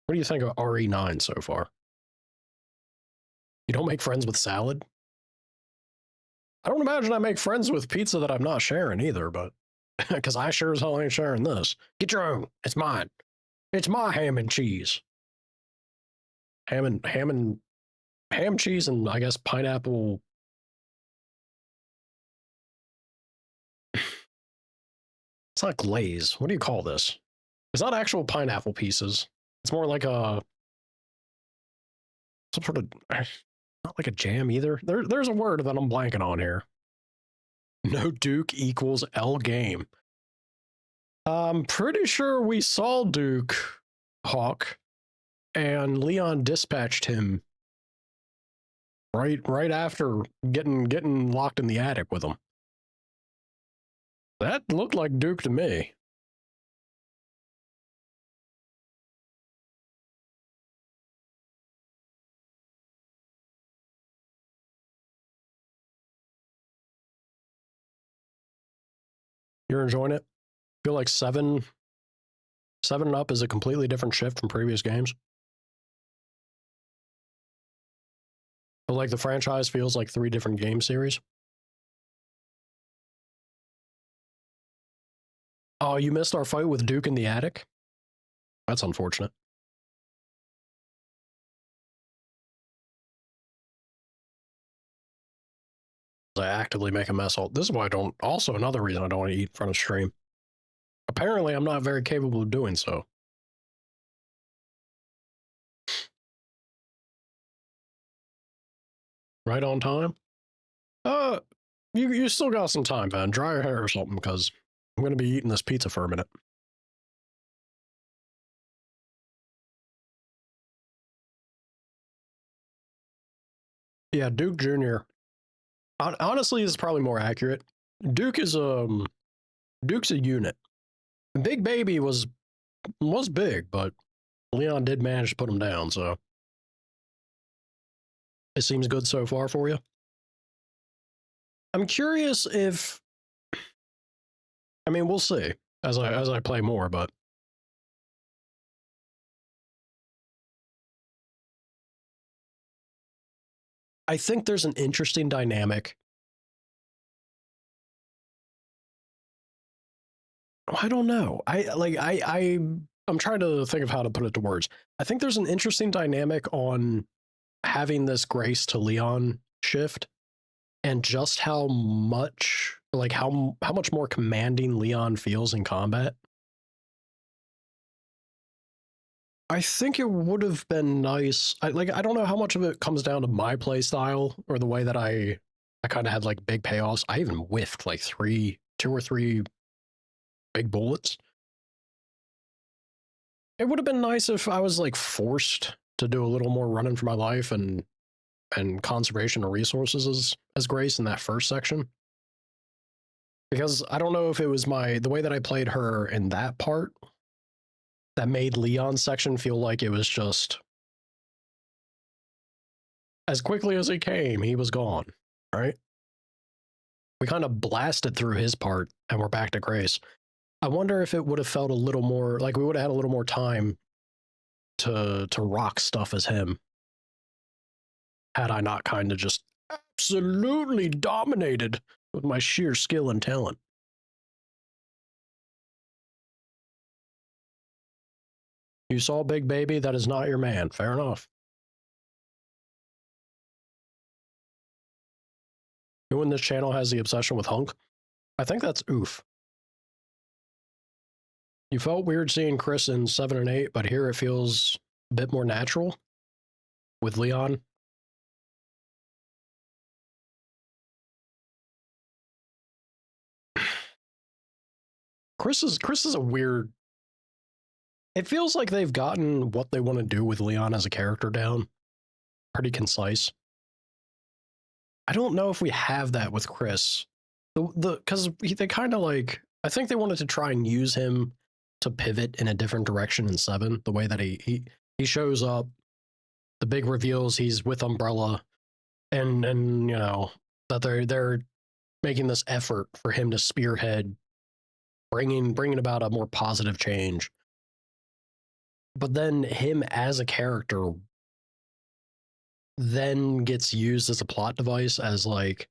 What do you think of RE9 so far? You don't make friends with salad? I don't imagine I make friends with pizza that I'm not sharing either, but because I sure as hell ain't sharing this. Get your own. It's mine. It's my ham and cheese. Ham, cheese, and I guess pineapple. It's not glaze. What do you call this? It's not actual pineapple pieces. It's more like some sort of, not like a jam either. There's a word that I'm blanking on here. No Duke equals L game. I'm pretty sure we saw Duke, Hawk, and Leon dispatched him right after getting locked in the attic with him. That looked like Duke to me. You're enjoying it? Feel like 7 and Up is a completely different shift from previous games? But like the franchise feels like 3 different game series? Oh, you missed our fight with Duke in the attic? That's unfortunate. I actively make a mess. This is why I don't. Also, another reason I don't want to eat in front of stream. Apparently, I'm not very capable of doing so. Right on time? You still got some time, man. Dry your hair or something, because I'm going to be eating this pizza for a minute. Yeah, Duke Jr. Honestly, is probably more accurate. Duke is Duke's a unit. Big Baby was big, but Leon did manage to put him down, so it seems good so far for you. I'm curious if, I mean, we'll see as I play more, but I think there's an interesting dynamic. I don't know. I'm trying to think of how to put it to words. I think there's an interesting dynamic on having this Grace to Leon shift and just how much more commanding Leon feels in combat. I think it would have been nice. I don't know how much of it comes down to my play style or the way that I kind of had like big payoffs. I even whiffed like 2 or 3 big bullets. It would have been nice if I was like forced to do a little more running for my life and conservation of resources as Grace in that first section. Because I don't know if it was the way that I played her in that part that made Leon's section feel like it was just as quickly as he came, he was gone, right? We kind of blasted through his part and we're back to Grace. I wonder if it would have felt a little more like we would have had a little more time to rock stuff as him had I not kind of just absolutely dominated with my sheer skill and talent. You saw Big Baby, that is not your man. Fair enough. Who in this channel has the obsession with Hunk? I think that's Oof. You felt weird seeing Chris in 7 and 8, but here it feels a bit more natural with Leon. Chris is a weird. It feels like they've gotten what they want to do with Leon as a character down. Pretty concise. I don't know if we have that with Chris. Because they kind of like, I think they wanted to try and use him to pivot in a different direction in 7. The way that he shows up, the big reveals he's with Umbrella, and you know that they're making this effort for him to spearhead bringing about a more positive change. But then him as a character then gets used as a plot device as like,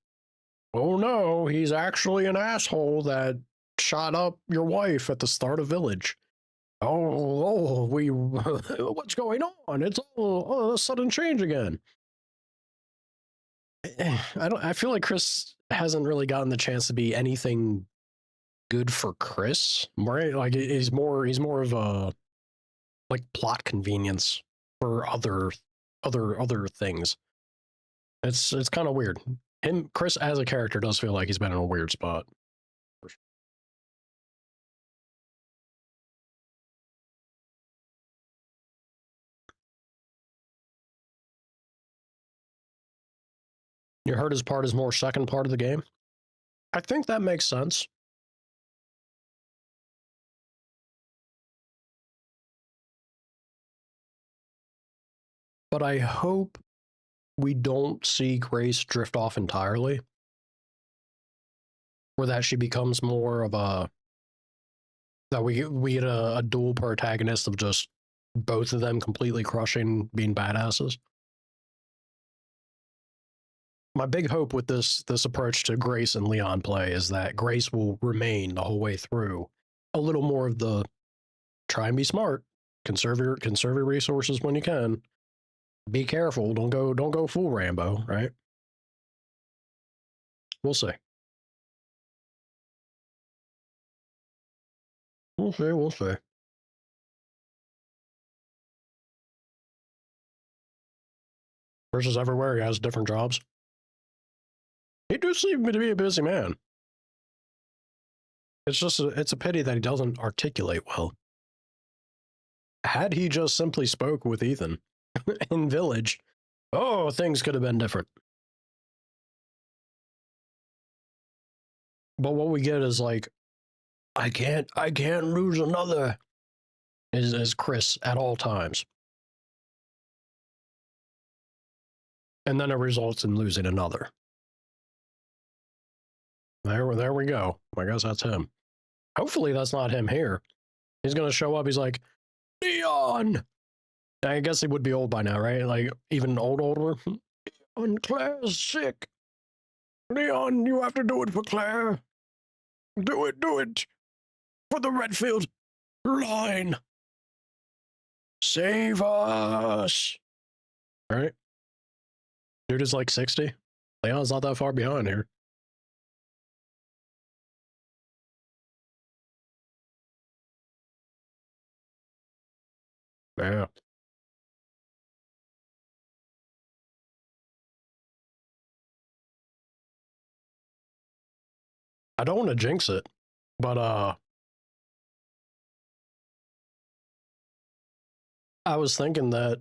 oh no, he's actually an asshole that shot up your wife at the start of Village. We what's going on? It's all a sudden change again. I feel like Chris hasn't really gotten the chance to be anything good for Chris, right? Like he's more of a like plot convenience for other things. It's kind of weird. Chris as a character does feel like he's been in a weird spot. You heard his part is more second part of the game. I think that makes sense. But I hope we don't see Grace drift off entirely, or that she becomes more of a that we get a dual protagonist of just both of them completely crushing, being badasses. My big hope with this approach to Grace and Leon play is that Grace will remain the whole way through a little more of the try and be smart, conserve your resources when you can, be careful, don't go full Rambo, right? We'll see. We'll see. Versus everywhere, he has different jobs. He does seem to be a busy man. It's just it's a pity that he doesn't articulate well. Had he just simply spoke with Ethan in Village, oh, things could have been different. But what we get is like, I can't lose another. Is Chris at all times, and then it results in losing another. There we go. I guess that's him. Hopefully that's not him here. He's gonna show up. He's like, Leon. I guess he would be old by now, right? Like even older. Leon, Claire's sick. Leon, you have to do it for Claire. Do it for the Redfield line. Save us. All right. Dude is like 60. Leon's not that far behind here. Yeah. I don't want to jinx it, but I was thinking that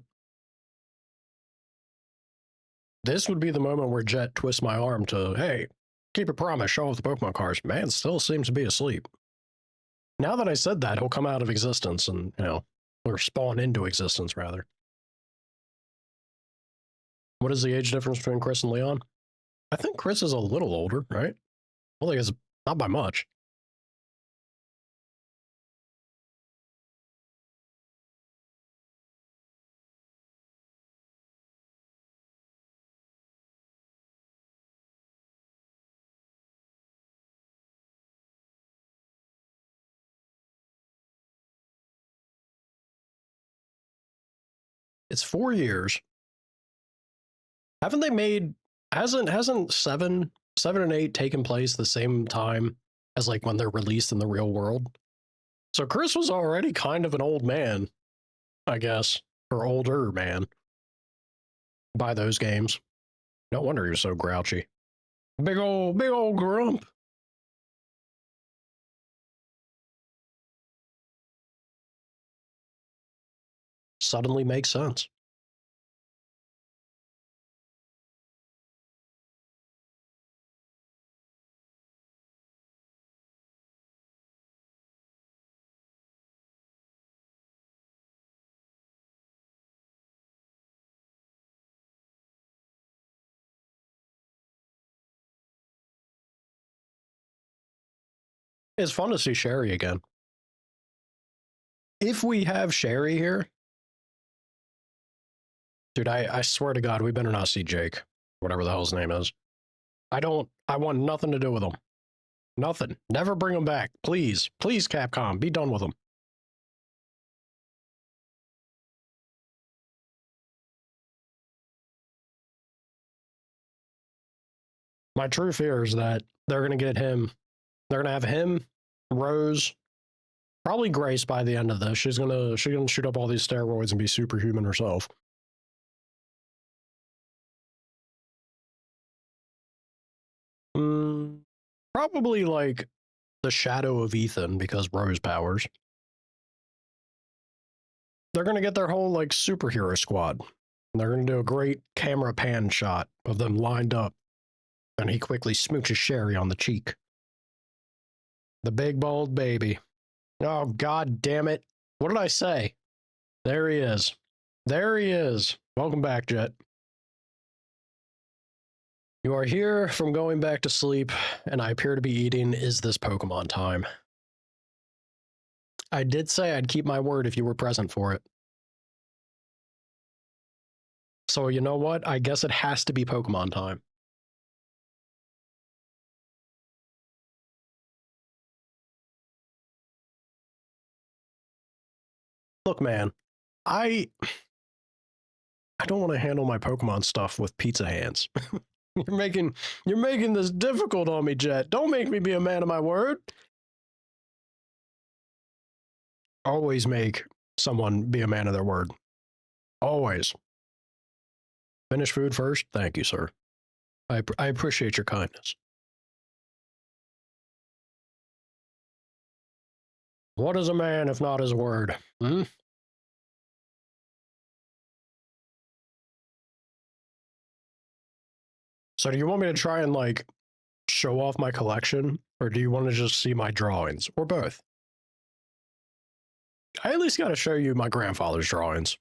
this would be the moment where Jet twists my arm to, hey, keep a promise, show off the Pokemon cards. Man still seems to be asleep. Now that I said that, he'll come out of existence and, or spawn into existence, rather. What is the age difference between Chris and Leon? I think Chris is a little older, right? I think it's not by much. It's 4 years. Haven't they made hasn't seven and eight taken place the same time as like when they're released in the real world? So Chris was already kind of an old man, I guess, or older man by those games. No wonder he was so grouchy. Big old grump. Suddenly makes sense. It's fun to see Sherry again. If we have Sherry here, Dude, I swear to God, we better not see Jake. Whatever the hell his name is. I want nothing to do with him. Nothing. Never bring him back. Please. Please, Capcom, be done with him. My true fear is that they're going to get him. They're going to have him, Rose, probably Grace by the end of this. She's gonna shoot up all these steroids and be superhuman herself. Probably like the shadow of Ethan because Rose powers. They're gonna get their whole like superhero squad. They're gonna do a great camera pan shot of them lined up, and he quickly smooches Sherry on the cheek. The big bald baby. Oh, God damn it. What did I say? There he is. There he is. Welcome back, Jet. You are here from going back to sleep, and I appear to be eating. Is this Pokemon time? I did say I'd keep my word if you were present for it. So you know what? I guess it has to be Pokemon time. Look, man, I don't want to handle my Pokemon stuff with pizza hands. you're making this difficult on me, Jet. Don't make me be a man of my word. Always make someone be a man of their word. Always. Finish food first. Thank you, sir. I appreciate your kindness. What is a man if not his word? Hmm? So do you want me to try and like show off my collection, or do you want to just see my drawings, or both? I at least got to show you my grandfather's drawings.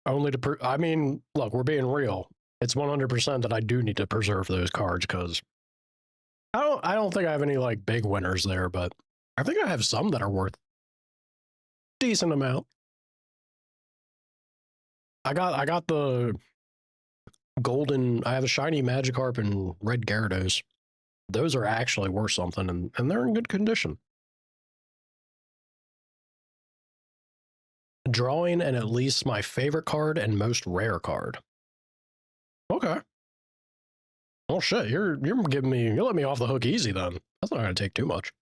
Only to, I mean, look, we're being real. It's 100% that I do need to preserve those cards because I don't think I have any like big winners there, but I think I have some that are worth decent amount. I got the golden. I have a shiny Magikarp and red Gyarados. Those are actually worth something, and they're in good condition. Drawing and at least my favorite card and most rare card. Okay. Oh shit, you're giving me, you're letting me off the hook easy then. That's not gonna take too much.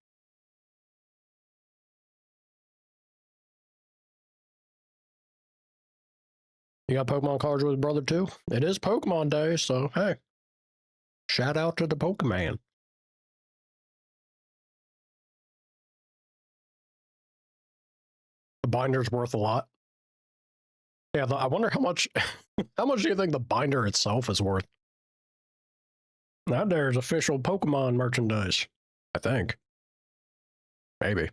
You got Pokemon cards with brother too? It is Pokemon Day, so hey. Shout out to the Pokemon. The binder's worth a lot. Yeah, I wonder how much how much do you think the binder itself is worth? Now there's official Pokemon merchandise. I think. Maybe.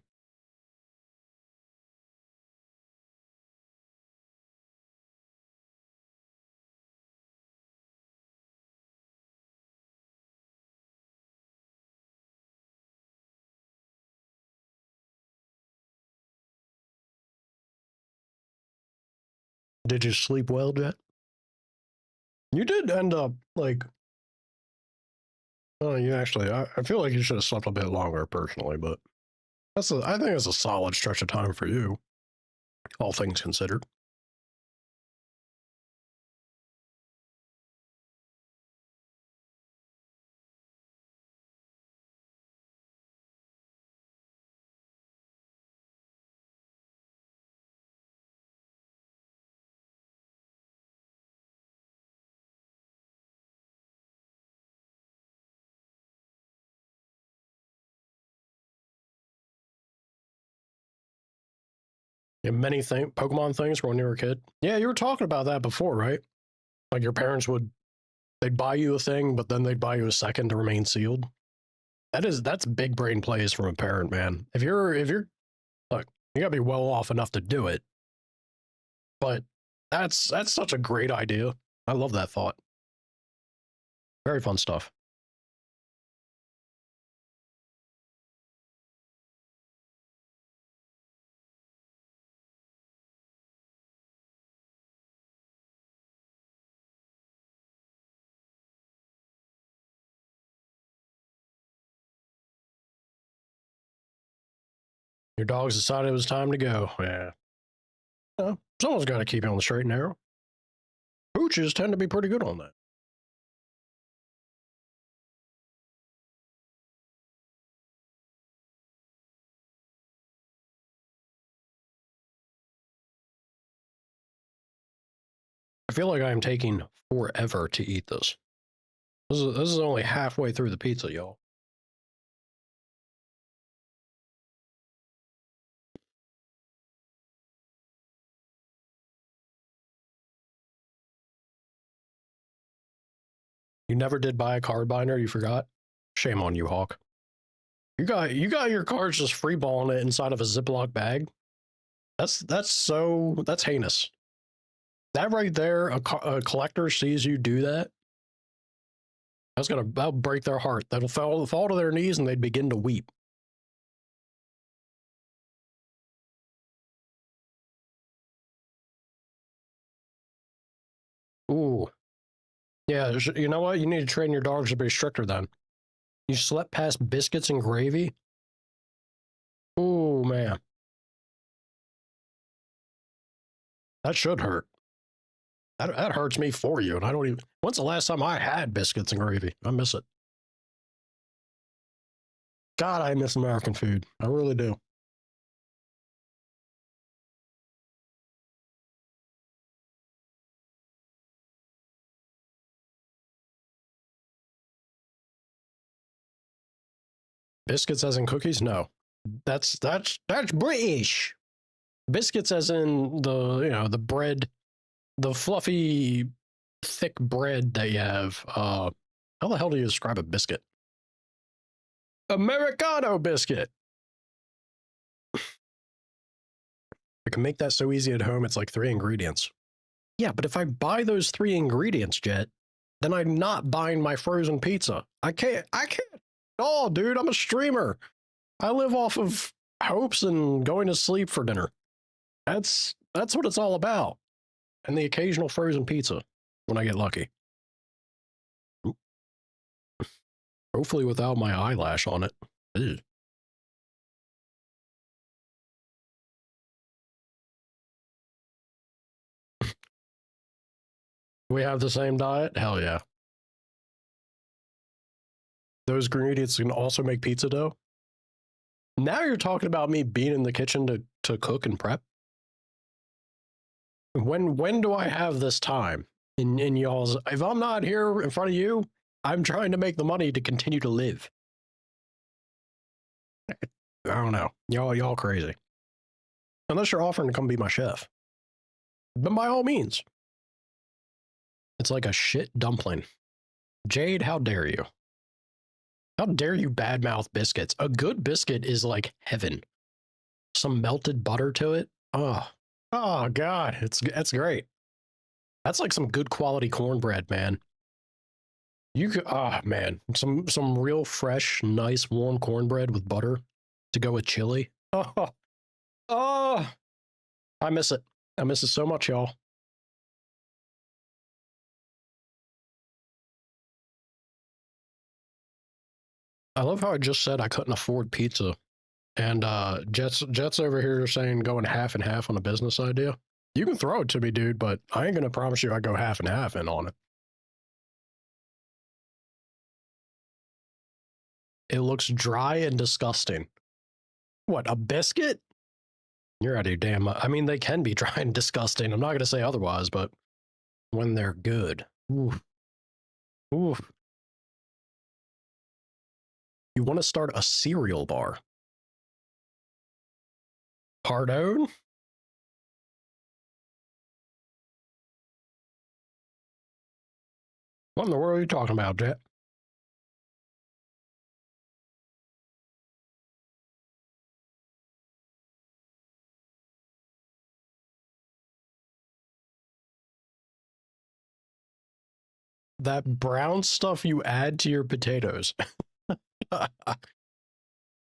Did you sleep well, Jet? You did end up like oh, you actually I feel like you should have slept a bit longer personally, but I think it's a solid stretch of time for you, all things considered. And many Pokemon things from when you were a kid. Yeah, you were talking about that before, right? Like your parents they'd buy you a thing, but then they'd buy you a second to remain sealed. That's big brain plays from a parent, man. If you're look, you gotta be well off enough to do it. But that's such a great idea. I love that thought. Very fun stuff. Your dogs decided it was time to go. Yeah. Someone's got to keep you on the straight and narrow. Pooches tend to be pretty good on that. I feel like I'm taking forever to eat this. This is only halfway through the pizza, y'all. You never did buy a card binder, you forgot? Shame on you, Hawk. You got your cards just freeballing it inside of a Ziploc bag. That's heinous. That right there, a collector sees you do that, that'll break their heart. That'll fall to their knees and they'd begin to weep. Ooh. Yeah, you know what? You need to train your dogs to be stricter then. You slept past biscuits and gravy? Ooh, man. That should hurt. That hurts me for you, and I don't even... When's the last time I had biscuits and gravy? I miss it. God, I miss American food. I really do. Biscuits as in cookies? No. That's British. Biscuits as in the bread, the fluffy, thick bread that you have. How the hell do you describe a biscuit? Americano biscuit. I can make that so easy at home. It's like 3 ingredients. Yeah, but if I buy those 3 ingredients, Jet, then I'm not buying my frozen pizza. I can't. Oh, dude, I'm a streamer. I live off of hopes and going to sleep for dinner. That's what it's all about. And the occasional frozen pizza when I get lucky. Hopefully without my eyelash on it. Ew. We have the same diet? Hell yeah. Those ingredients can also make pizza dough? Now you're talking about me being in the kitchen to cook and prep? When do I have this time in y'all's... If I'm not here in front of you, I'm trying to make the money to continue to live. I don't know. Y'all crazy. Unless you're offering to come be my chef. Then by all means. It's like a shit dumpling. Jade, how dare you? How dare you badmouth biscuits? A good biscuit is like heaven. Some melted butter to it. Oh God, it's great. That's like some good quality cornbread, man. You could, man, some real fresh, nice, warm cornbread with butter to go with chili. Oh, I miss it. I miss it so much, y'all. I love how I just said I couldn't afford pizza. And Jets over here saying going half and half on a business idea. You can throw it to me, dude, but I ain't gonna promise you I go half and half in on it. It looks dry and disgusting. What, a biscuit? You're out of your damn... I mean, they can be dry and disgusting. I'm not gonna say otherwise, but when they're good. Oof. Oof. You want to start a cereal bar? Pardon? What in the world are you talking about, Jet? That brown stuff you add to your potatoes.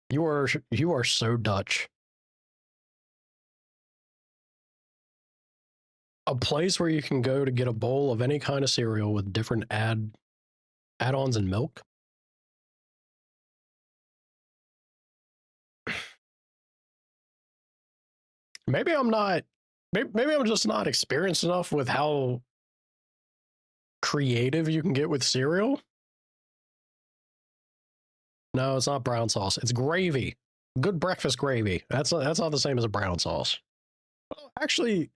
You are so Dutch. A place where you can go to get a bowl of any kind of cereal with different add-ons and milk. Maybe I'm not. Maybe I'm just not experienced enough with how creative you can get with cereal. No, it's not brown sauce. It's gravy. Good breakfast gravy. That's not the same as a brown sauce. Well, actually,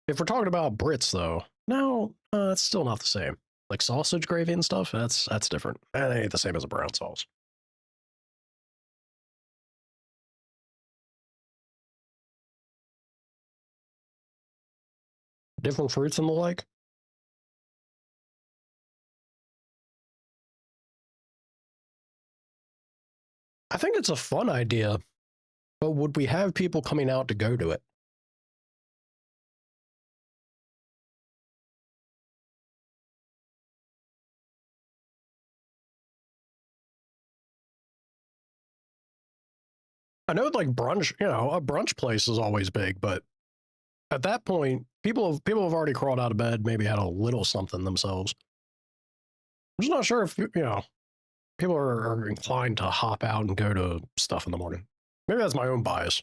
if we're talking about Brits, though, no, it's still not the same. Like sausage gravy and stuff, that's different. That ain't the same as a brown sauce. Different fruits and the like. I think it's a fun idea, but would we have people coming out to go to it? I know, like brunch, a brunch place is always big, but at that point, people have already crawled out of bed, maybe had a little something themselves. I'm just not sure if people are inclined to hop out and go to stuff in the morning. Maybe that's my own bias.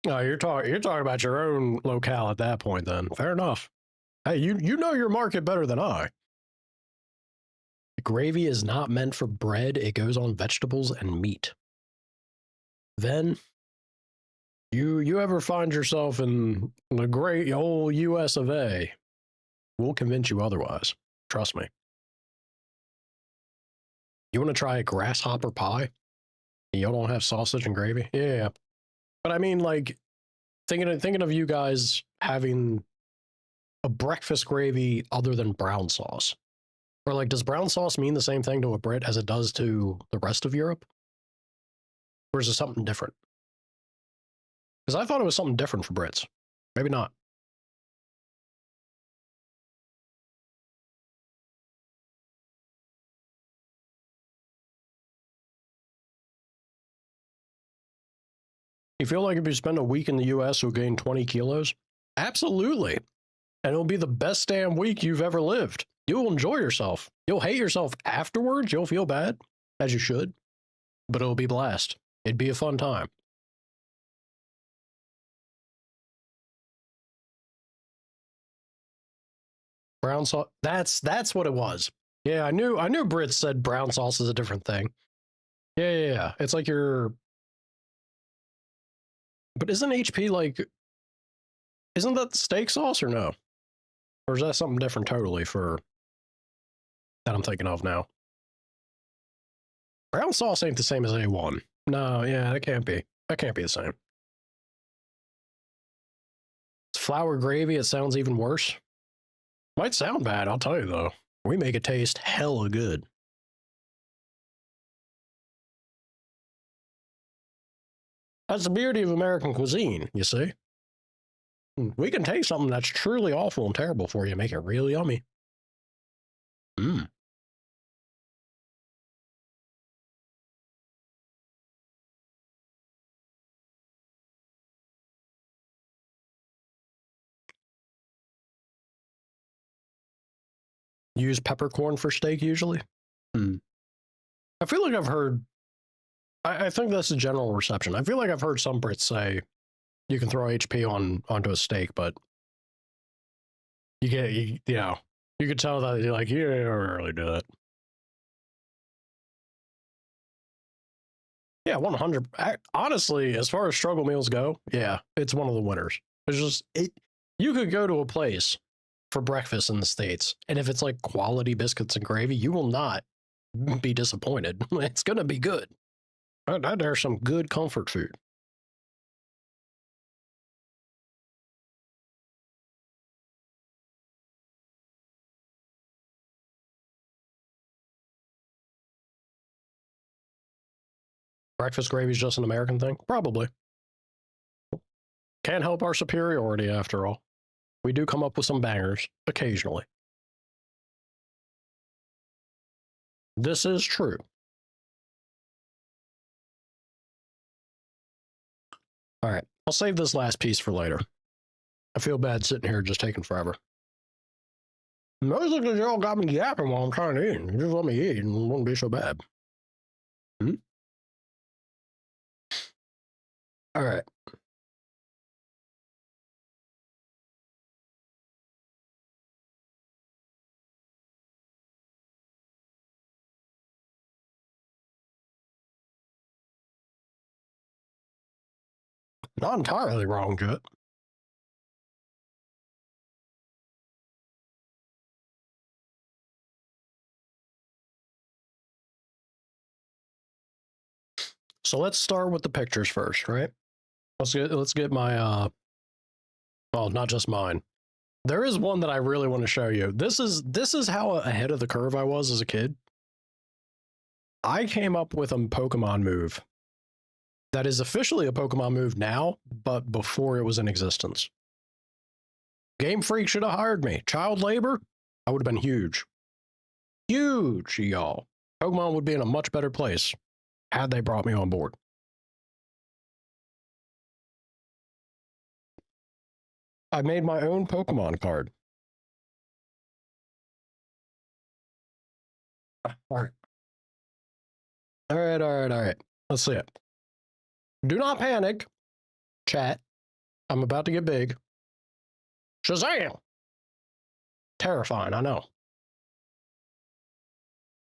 No, you're talking about your own locale at that point. Then fair enough. Hey, you know your market better than I. Gravy is not meant for bread. It goes on vegetables and meat. Then you ever find yourself in the great old US of A, we'll convince you otherwise. Trust me. You want to try a grasshopper pie? You don't have sausage and gravy? Yeah. But I mean, like, thinking of you guys having a breakfast gravy other than brown sauce. Or like, does brown sauce mean the same thing to a Brit as it does to the rest of Europe? Or is it something different? Because I thought it was something different for Brits. Maybe not. You feel like if you spend a week in the US, you'll gain 20 kilos? Absolutely. And it'll be the best damn week you've ever lived. You'll enjoy yourself. You'll hate yourself afterwards. You'll feel bad, as you should, but it'll be blast. It'd be a fun time. Brown sauce. That's what it was. Yeah, I knew Brits said brown sauce is a different thing. Yeah. It's like you're. But isn't HP like? Isn't that steak sauce or no? Or is that something different totally for that I'm thinking of now? Brown sauce ain't the same as A1. No, yeah, that can't be. That can't be the same. It's flour gravy. It sounds even worse. Might sound bad, I'll tell you though. We make it taste hella good. That's the beauty of American cuisine, you see. We can take something that's truly awful and terrible for you and make it real yummy. Mmm. Use peppercorn for steak usually? I feel like I've heard, I think that's a general reception. I feel like I've heard some Brits say you can throw HP onto a steak, but you get, you could tell that you're like, yeah, I don't really do that. Yeah, 100. Honestly, as far as struggle meals go, yeah, it's one of the winners. It's just, you could go to a place for breakfast in the States, and if it's like quality biscuits and gravy, you will not be disappointed. It's going to be good. There's some good comfort food. Breakfast gravy is just an American thing? Probably. Can't help our superiority after all. We do come up with some bangers occasionally. This is true. All right, I'll save this last piece for later. I feel bad sitting here just taking forever. Mostly because y'all got me yapping while I'm trying to eat. You just let me eat and it wouldn't be so bad. Hmm? All right. Not entirely wrong, Jet. So let's start with the pictures first, right? Let's get my well, not just mine. There is one that I really want to show you. This is how ahead of the curve I was as a kid. I came up with a Pokemon move that is officially a Pokemon move now, but before it was in existence. Game Freak should have hired me. Child labor, I would have been huge. Huge, y'all. Pokemon would be in a much better place had they brought me on board. I made my own Pokemon card. All right. All right, all right, all right. Let's see it. Do not panic, chat. I'm about to get big. Shazam! Terrifying, I know.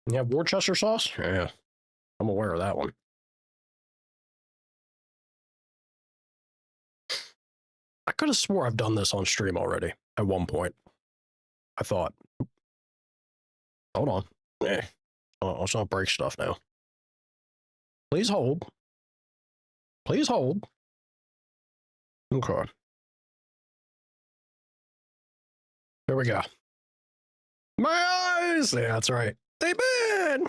You have Worcester sauce? Yeah, I'm aware of that one. I could have swore I've done this on stream already at one point. I thought. Hold on. Let's not break stuff now. Please hold. Please hold. Okay. There we go. My eyes! Yeah, that's right. They burn!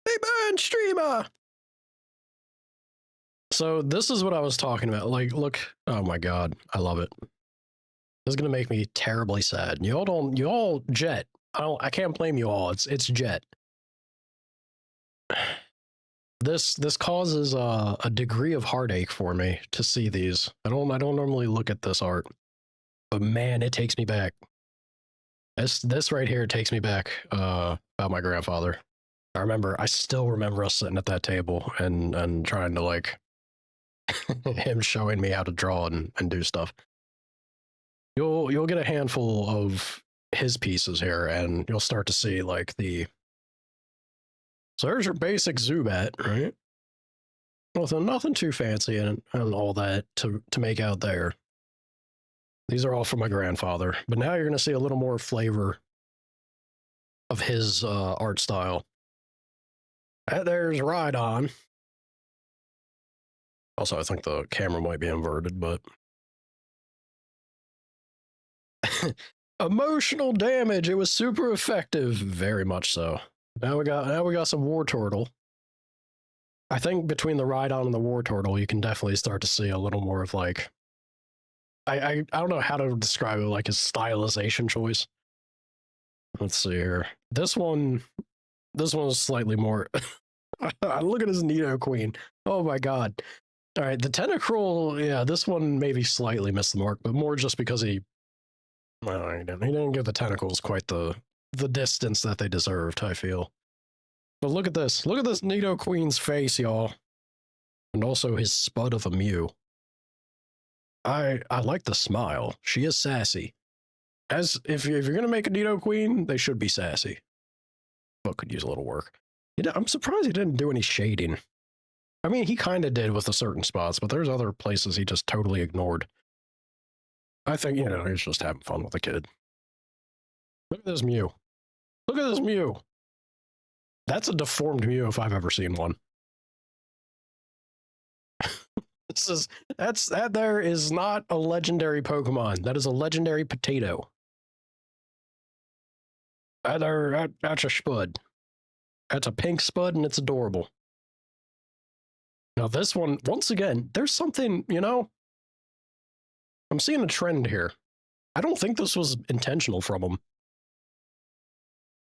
They burn, streamer! So this is what I was talking about. Like, look. Oh my god. I love it. This is gonna make me terribly sad. You all Jet. I can't blame you all. It's Jet. This causes a degree of heartache for me to see these. I don't normally look at this art, but man, it takes me back. This right here takes me back about my grandfather. I still remember us sitting at that table and trying to like him showing me how to draw and do stuff. You'll get a handful of his pieces here, and you'll start to see like the. So there's your basic Zubat, right? Nothing too fancy and all that to make out there. These are all from my grandfather, but now you're going to see a little more flavor of his art style. There's Rhydon. Also, I think the camera might be inverted, but emotional damage. It was super effective, very much so. Now we got some Wartortle. I think between the Rhydon and the Wartortle, you can definitely start to see a little more of like. I don't know how to describe it, like his stylization choice. Let's see here. This one is slightly more. Look at his Nidoqueen. Oh my god. All right, the Tentacruel, yeah, this one maybe slightly missed the mark, but more just because he didn't give the tentacles quite the distance that they deserved, I feel. But look at this. Look at this Nidoqueen's face, y'all. And also his spud of a Mew. I like the smile. She is sassy. As if you're gonna make a Nidoqueen, they should be sassy. But could use a little work. I'm surprised he didn't do any shading. I mean, he kind of did with the certain spots, but there's other places he just totally ignored. I think, he's just having fun with the kid. Look at this Mew. Look at this Mew. That's a deformed Mew if I've ever seen one. That there is not a legendary Pokemon. That is a legendary potato. That's a spud. That's a pink spud and it's adorable. Now this one, once again, there's something, I'm seeing a trend here. I don't think this was intentional from him.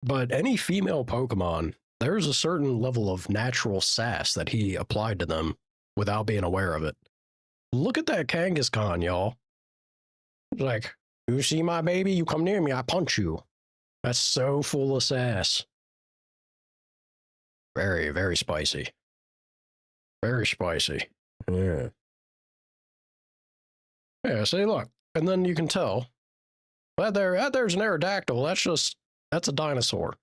But any female Pokemon, there's a certain level of natural sass that he applied to them without being aware of it. Look at that Kangaskhan, y'all. Like, you see my baby? You come near me, I punch you. That's so full of sass. Very, very spicy. Very spicy. Yeah. Yeah, see, look. And then you can tell there's an Aerodactyl. That's a dinosaur.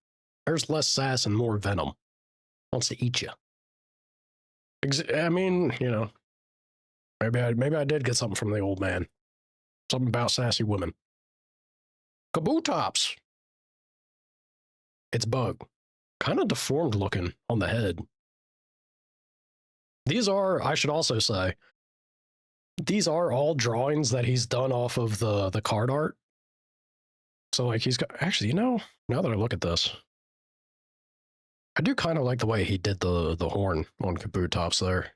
There's less sass and more venom. Wants to eat you. I mean, you know, maybe I did get something from the old man. Something about sassy women. Kabutops. It's bug. Kind of deformed looking on the head. These are, I should also say, these are all drawings that he's done off of the card art. So like he's got, actually, you know, now that I look at this, I do kind of like the way he did the horn on Kabutops there.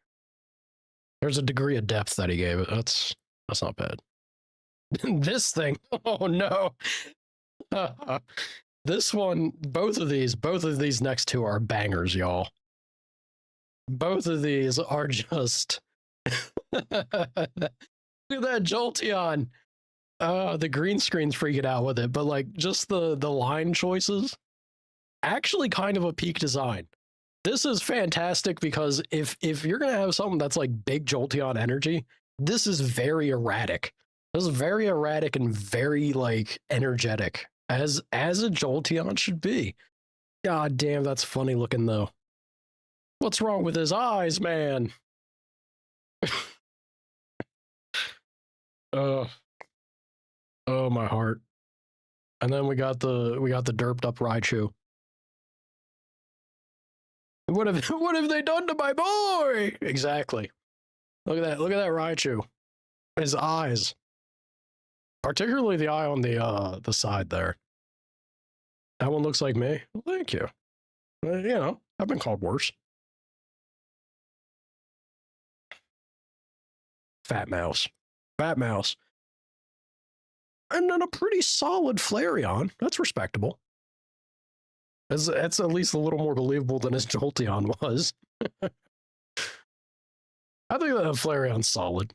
There's a degree of depth that he gave it. That's not bad. This thing, oh no. This one, both of these next two are bangers, y'all. Both of these are just look at that Jolteon. The green screen's freaking out with it, but like just the line choices, actually kind of a peak design. This is fantastic because if you're gonna have something that's like big Jolteon energy, this is very erratic. This is very erratic and very like energetic, as a Jolteon should be. God damn, that's funny looking though. What's wrong with his eyes, man? Oh, my heart. And then we got the derped up Raichu. What have they done to my boy? Exactly. Look at that Raichu. His eyes. Particularly the eye on the side there. That one looks like me. Well, thank you. You know, I've been called worse. Fat mouse. And then a pretty solid Flareon. That's respectable. That's at least a little more believable than his Jolteon was. I think that Flareon's solid.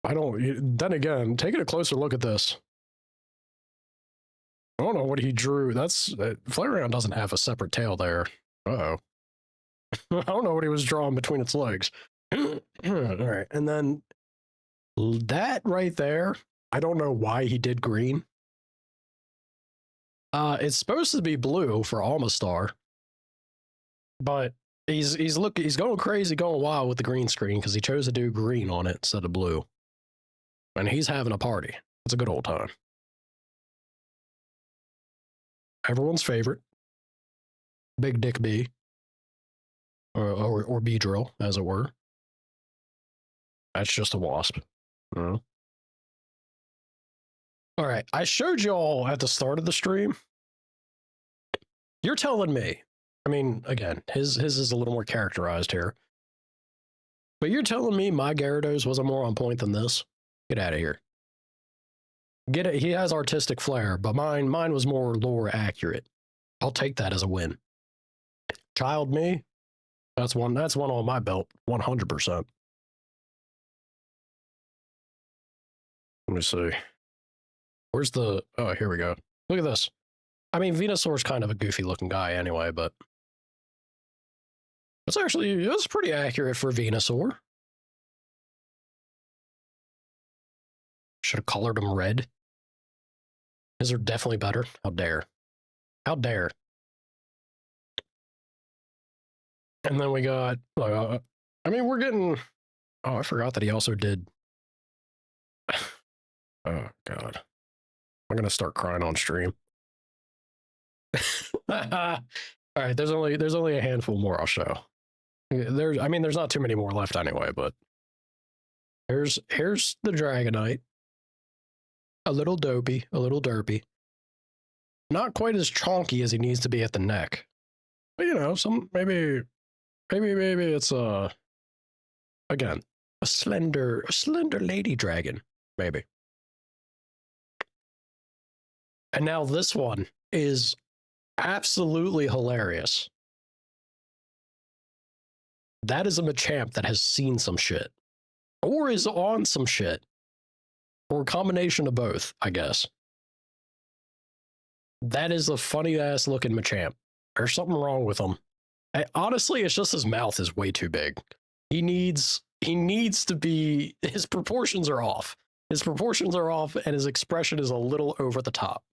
Then again, taking a closer look at this, I don't know what he drew. Flareon doesn't have a separate tail there. Uh-oh. I don't know what he was drawing between its legs. All right, and then that right there, I don't know why he did green. It's supposed to be blue for Almastar, but he's going crazy, going wild with the green screen because he chose to do green on it instead of blue, and he's having a party. It's a good old time. Everyone's favorite, Big Dick B, or Beedrill, as it were. That's just a wasp. All right, I showed you all at the start of the stream. You're telling me, I mean, again, his is a little more characterized here, but you're telling me my Gyarados wasn't more on point than this? Get out of here. Get it? He has artistic flair, but mine was more lore accurate. I'll take that as a win. Child me, that's one on my belt, 100%. Let me see. Where's the... Oh, here we go. Look at this. I mean, Venusaur's kind of a goofy looking guy anyway, but... It's pretty accurate for Venusaur. Should have colored him red. His are definitely better. How dare. How dare. And then we got... I mean, we're getting... Oh, I forgot that he also did... Oh, God. I'm going to start crying on stream. All right, there's only a handful more I'll show. I mean, there's not too many more left anyway, but here's the Dragonite. A little dopey, a little derpy. Not quite as chonky as he needs to be at the neck. But you know, maybe it's again, a slender lady dragon, maybe. And now this one is absolutely hilarious. That is a Machamp that has seen some shit. Or is on some shit. Or a combination of both, I guess. That is a funny-ass looking Machamp. There's something wrong with him. Honestly, it's just his mouth is way too big. He needs to be, his proportions are off. His proportions are off and his expression is a little over the top.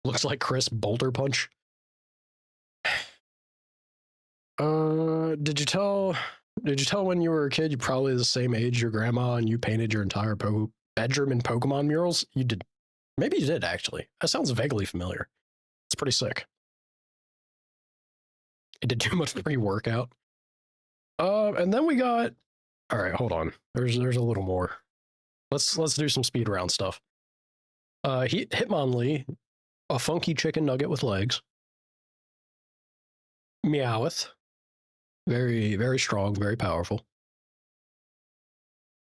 Looks like Chris Boulder Punch. Did you tell when you were a kid you probably the same age your grandma and you painted your entire bedroom in Pokemon murals? You did. Maybe you did, actually. That sounds vaguely familiar. It's pretty sick. It did too much pre-workout. And then we got, all right, hold on. There's a little more. Let's do some speed round stuff. Hitmonlee, a funky chicken nugget with legs. Meowth, very, very strong, very powerful.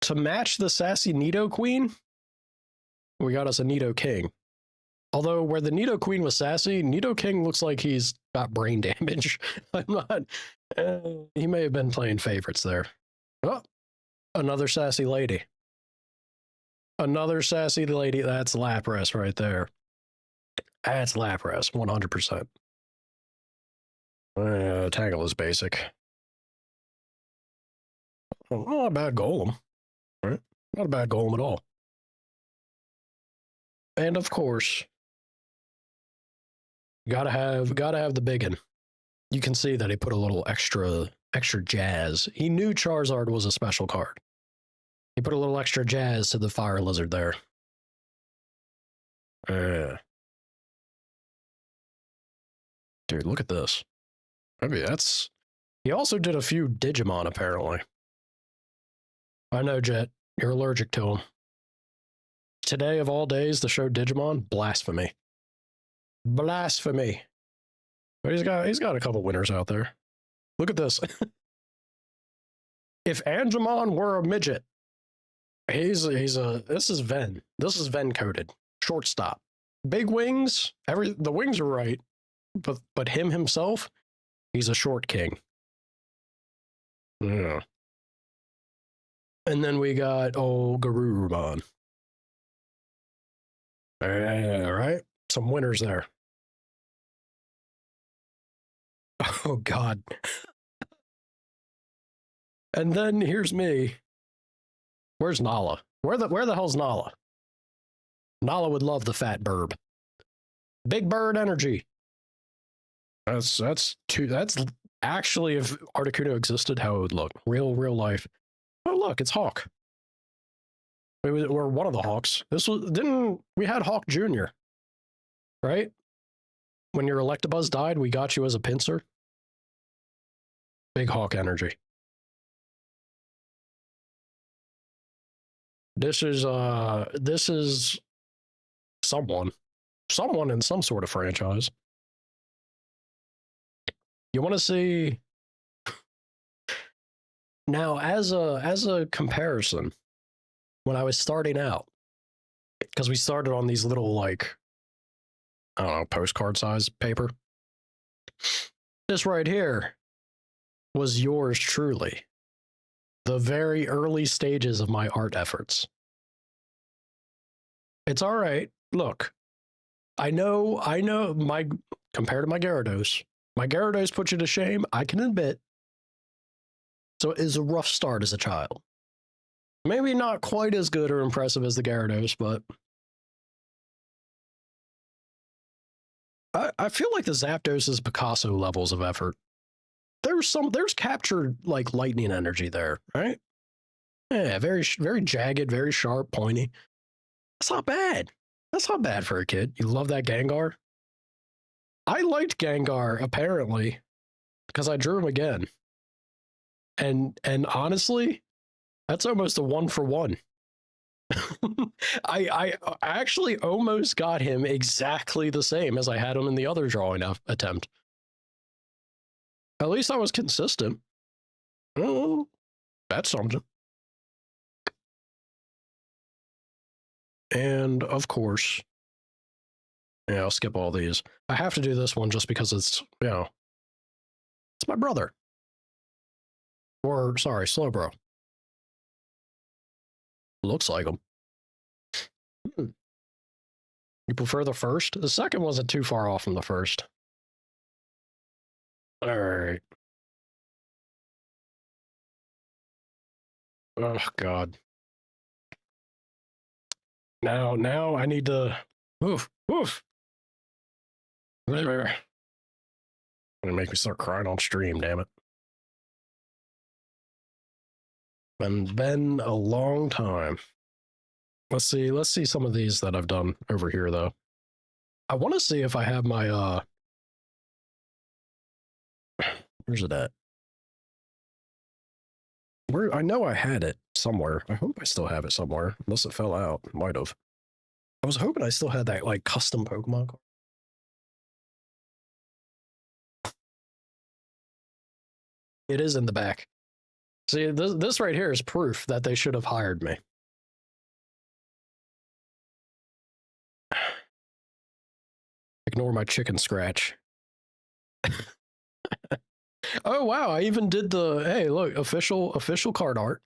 To match the sassy Nidoqueen, we got us a Nidoking. Although where the Nidoqueen was sassy, Nidoking looks like he's got brain damage. I'm not. He may have been playing favorites there. Oh, another sassy lady. Another sassy lady. That's Lapras right there. That's Lapras, 100%. Tangle is basic. Not a bad golem, right? Not a bad golem at all. And of course, gotta have the biggin. You can see that he put a little extra jazz. He knew Charizard was a special card. He put a little extra jazz to the fire lizard there. Dude, look at this. I mean, that's... He also did a few Digimon, apparently. I know, Jet. You're allergic to them. Today, of all days, to show Digimon? Blasphemy. Blasphemy. But he's got a couple winners out there. Look at this. If Angemon were a midget, this is Ven. This is Ven coded. Shortstop. Big wings. The wings are right. But him himself, he's a short king. Yeah. And then we got Garurumon. All right. Some winners there. Oh, God. And then here's me. Where's Nala? Where the hell's Nala? Nala would love the fat burb. Big bird energy. That's actually, if Articuno existed, how it would look. Real life. Oh, look, it's Hawk. We're one of the Hawks. We had Hawk Jr., right? When your Electabuzz died, we got you as a pincer. Big Hawk energy. This is someone in some sort of franchise. You want to see now as a comparison, when I was starting out, because we started on these little, like, I don't know, postcard size paper. This right here was yours truly. The very early stages of my art efforts. It's all right. Look, I know compared to my Gyarados put you to shame, I can admit. So it is a rough start as a child. Maybe not quite as good or impressive as the Gyarados, but I feel like the Zapdos is Picasso levels of effort. There's captured, like, lightning energy there, right? Yeah, very jagged, very sharp, pointy. That's not bad. That's not bad for a kid. You love that Gengar? I liked Gengar, apparently, because I drew him again. And honestly, that's almost a 1-for-1. I actually almost got him exactly the same as I had him in the other drawing attempt. At least I was consistent. Oh, that's something. And of course, yeah, I'll skip all these. I have to do this one just because it's, it's my brother. Or, sorry, Slowbro. Looks like him. You prefer the first? The second wasn't too far off from the first. All right. Oh God. Now I need to. Oof, oof. Gonna make me start crying on stream. Damn it. Been a long time. Let's see. Let's see some of these that I've done over here though. I want to see if I have my where's it at? Where I know I had it somewhere. I hope I still have it somewhere. Unless it fell out. Might have. I was hoping I still had that like custom Pokemon card. It is in the back. See, this right here is proof that they should have hired me. Ignore my chicken scratch. Oh wow, I even did the hey look, official card art.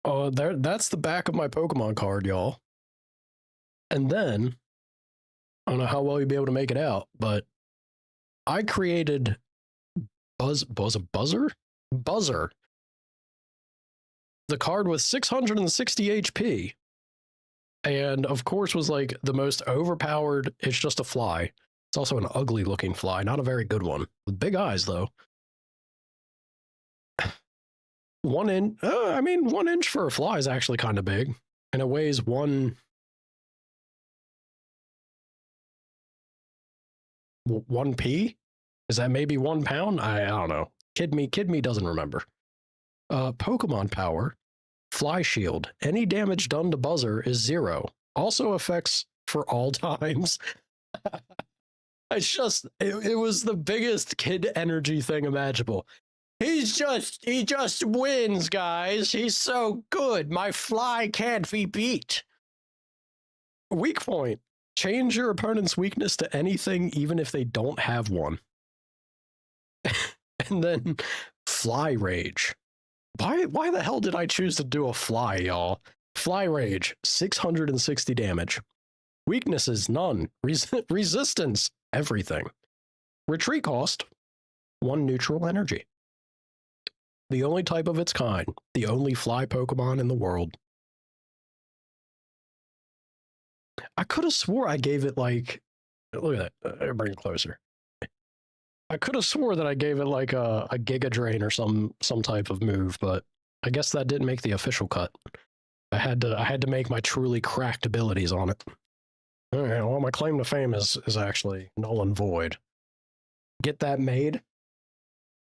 Oh, that's the back of my Pokemon card, y'all. And then I don't know how well you'll be able to make it out, but I created Buzzer? Buzzer. The card with 660 HP. And of course was like the most overpowered. It's just a fly. It's also an ugly looking fly, not a very good one. With big eyes though. 1 inch. I mean, 1 inch for a fly is actually kind of big, and it weighs 1p. Is that maybe 1 pound? I don't know. Kid me doesn't remember. Pokemon power. Fly shield. Any damage done to Buzzer is 0. Also affects for all times. It's just, it was the biggest kid energy thing imaginable. He just wins, guys. He's so good. My fly can't be beat. Weak point. Change your opponent's weakness to anything, even if they don't have one. And then fly rage. Why the hell did I choose to do a fly, y'all? Fly rage, 660 damage. Weaknesses, none. Resistance, everything. Retreat cost, 1 neutral energy. The only type of its kind. The only fly Pokemon in the world. I could have swore I gave it like... Look at that. Bring it closer. I could have swore that I gave it like a Giga Drain or some type of move, but I guess that didn't make the official cut. I had to make my truly cracked abilities on it. All right, well, my claim to fame is actually null and void. Get that made.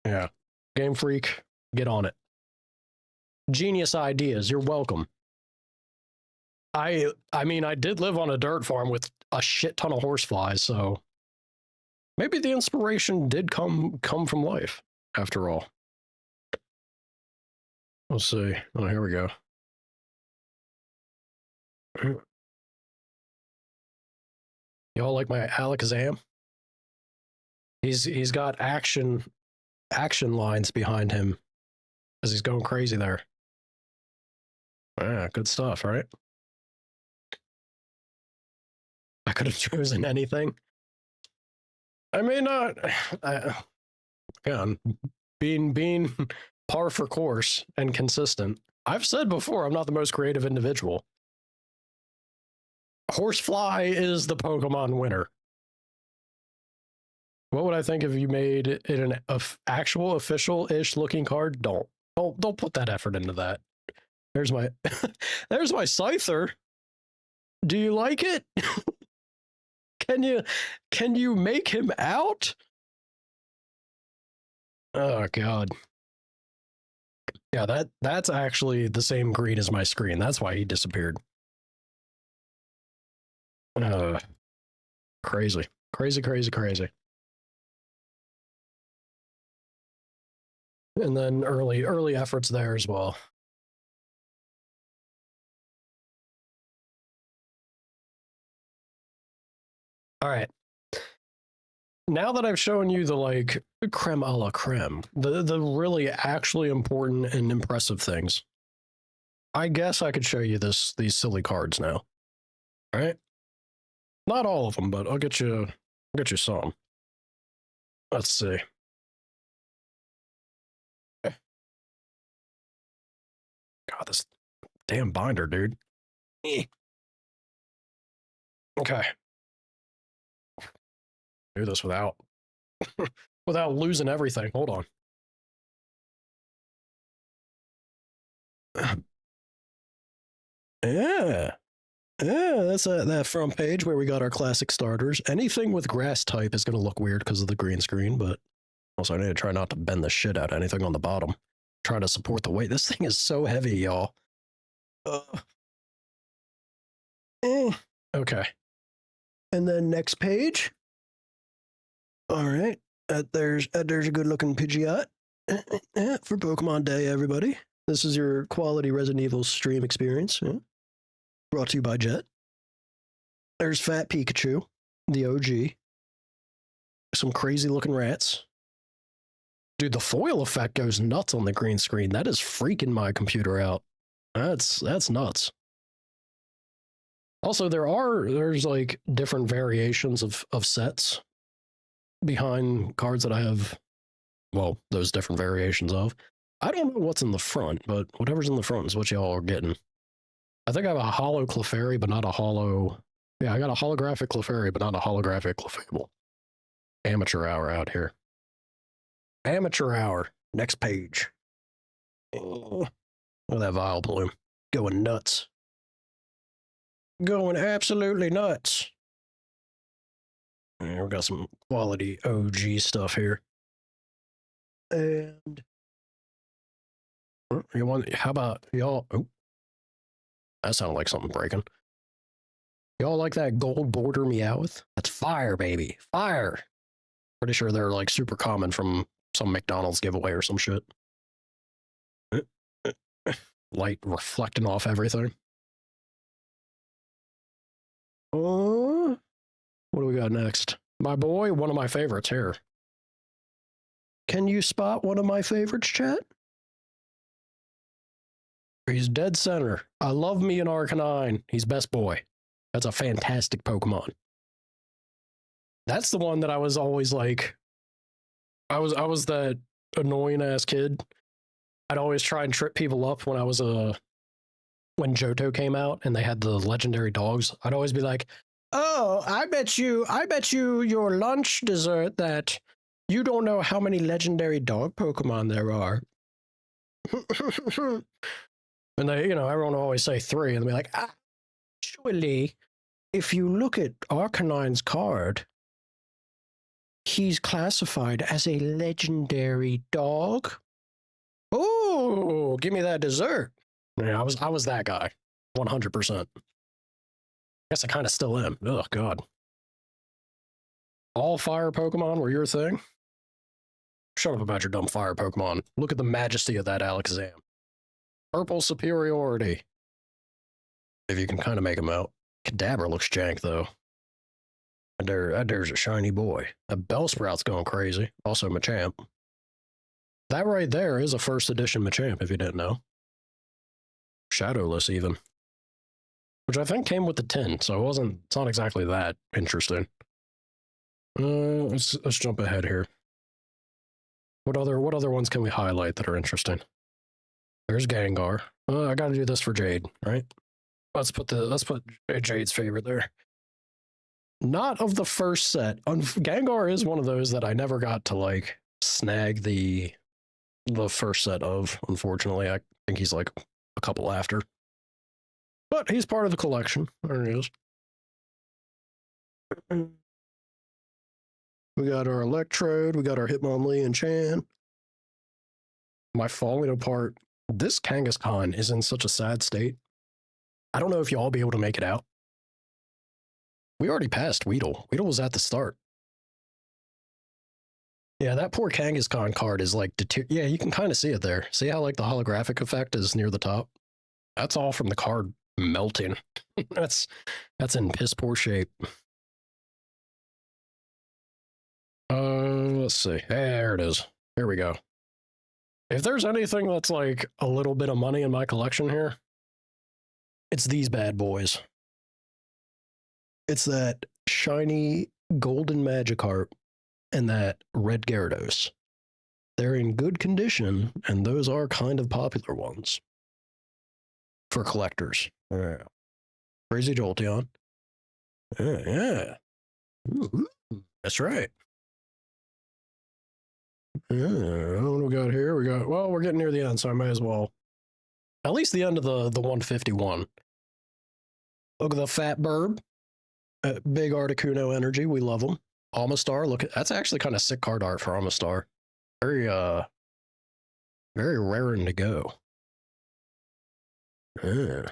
Yeah. Game Freak, get on it. Genius ideas, you're welcome. I mean, I did live on a dirt farm with a shit ton of horseflies, so maybe the inspiration did come from life, after all. Let's see. Oh, here we go. Y'all like my Alakazam? He's got action lines behind him as he's going crazy there. Yeah, good stuff, right? I could have chosen anything. I may not. Again, being par for course and consistent. I've said before, I'm not the most creative individual. Horsefly is the Pokemon winner. What would I think if you made it an actual official-ish looking card? Don't put that effort into that. There's my there's my Scyther. Do you like it? Can you make him out? Oh God. Yeah, that's actually the same green as my screen. That's why he disappeared. Crazy. Crazy. And then early efforts there as well. All right. Now that I've shown you the like creme a la creme, the really actually important and impressive things, I guess I could show you these silly cards now. All right? Not all of them, but I'll get you some. Let's see. God, this damn binder, dude. Eh. Okay. Do this without without losing everything. Hold on. Yeah. Yeah, that's that front page where we got our classic starters. Anything with grass type is going to look weird because of the green screen, but also I need to try not to bend the shit out of anything on the bottom. Try to support the weight. This thing is so heavy, y'all. Okay. And then next page. All right. There's a good looking Pidgeot for Pokemon Day, everybody. This is your quality Resident Evil stream experience. Yeah. Brought to you by Jet. There's Fat Pikachu, the OG. Some crazy looking rats. Dude, the foil effect goes nuts on the green screen. That is freaking my computer out. That's nuts. Also, there's like different variations of sets behind cards that I have, well, those different variations of. I don't know what's in the front, but whatever's in the front is what y'all are getting. I think I have a hollow Clefairy, but not a hollow... Yeah, I got a holographic Clefairy, but not a holographic Clefable. Amateur hour out here. Amateur hour. Next page. Oh, look at that Vileplume. Going nuts. Going absolutely nuts. And we got some quality OG stuff here. And... You want... How about y'all... Oh. That sounded like something breaking. Y'all like that gold border Meowth? That's fire, baby. Fire. Pretty sure they're like super common from some McDonald's giveaway or some shit. Light reflecting off everything. What do we got next? My boy, one of my favorites here. Can you spot one of my favorites, chat? He's dead center. I love me an Arcanine. He's best boy. That's a fantastic Pokemon. That's the one that I was always like... I was that annoying ass kid. I'd always try and trip people up when I was when Johto came out and they had the legendary dogs. I'd always be like, oh, I bet you your lunch dessert that you don't know how many legendary dog Pokemon there are. And they, everyone will always say 3, and they'll be like, actually, if you look at Arcanine's card, he's classified as a legendary dog. Oh, give me that dessert. Yeah, I was that guy, 100%. Guess I kind of still am. Oh, God. All fire Pokemon were your thing? Shut up about your dumb fire Pokemon. Look at the majesty of that Alakazam. Purple superiority. If you can kind of make him out. Kadabra looks jank, though. There's a shiny boy. That Bellsprout's going crazy. Also Machamp. That right there is a first edition Machamp, if you didn't know. Shadowless, even. Which I think came with the tin, so it's not exactly that interesting. Let's jump ahead here. What other ones can we highlight that are interesting? There's Gengar. I gotta do this for Jade, right? Let's put Jade's favorite there. Not of the first set. Gengar is one of those that I never got to like snag the first set of, unfortunately. I think he's like a couple after. But he's part of the collection. There he is. We got our Electrode, we got our Hitmonlee and Chan. My falling apart. This Kangaskhan is in such a sad state. I don't know if y'all be able to make it out. We already passed Weedle. Weedle was at the start. Yeah, that poor Kangaskhan card is like, yeah, you can kind of see it there. See how like the holographic effect is near the top? That's all from the card melting. That's in piss poor shape. Let's see. There it is. Here we go. If there's anything that's like a little bit of money in my collection here, it's these bad boys. It's that shiny golden Magikarp and that red Gyarados. They're in good condition, and those are kind of popular ones. for collectors. Yeah. Crazy Jolteon. Yeah. Ooh, that's right. Yeah. What do we got here? Well, we're getting near the end, so I may as well. At least the end of the 151. Look at the fat burb. Big Articuno energy. We love them. Amistar. Look at that's actually kind of sick card art for Amistar. Very very raring to go. Yeah.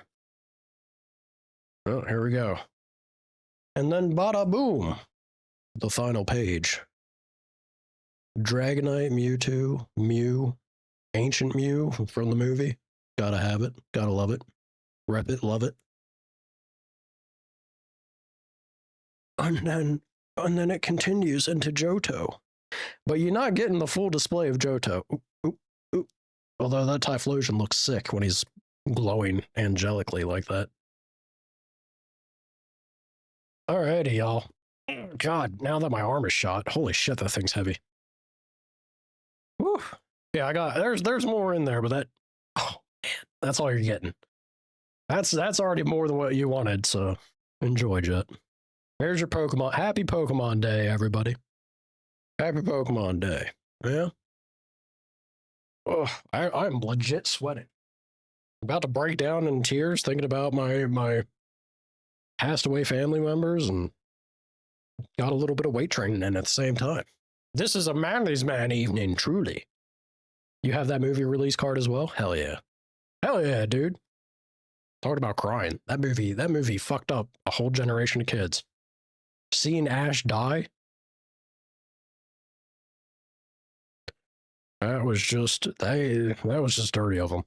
Oh, here we go. And then bada boom. The final page. Dragonite, Mewtwo, Mew, Ancient Mew from the movie. Gotta have it. Gotta love it. Rep it, love it. And then it continues into Johto. But you're not getting the full display of Johto. Ooh, ooh, ooh. Although that Typhlosion looks sick when he's glowing angelically like that. Alrighty, y'all. God, now that my arm is shot, holy shit, that thing's heavy. Whew. Yeah, I got there's more in there, but oh man, that's all you're getting. That's already more than what you wanted, so enjoy, Jet. There's your Pokemon. Happy Pokemon Day, everybody. Happy Pokemon Day. Yeah. Oh, I'm legit sweating. About to break down in tears thinking about my passed away family members and got a little bit of weight training in at the same time. This is a manly's man evening, truly. You have that movie release card as well? Hell yeah. Hell yeah, dude. Talked about crying. That movie fucked up a whole generation of kids. Seeing Ash die? That was just dirty of them.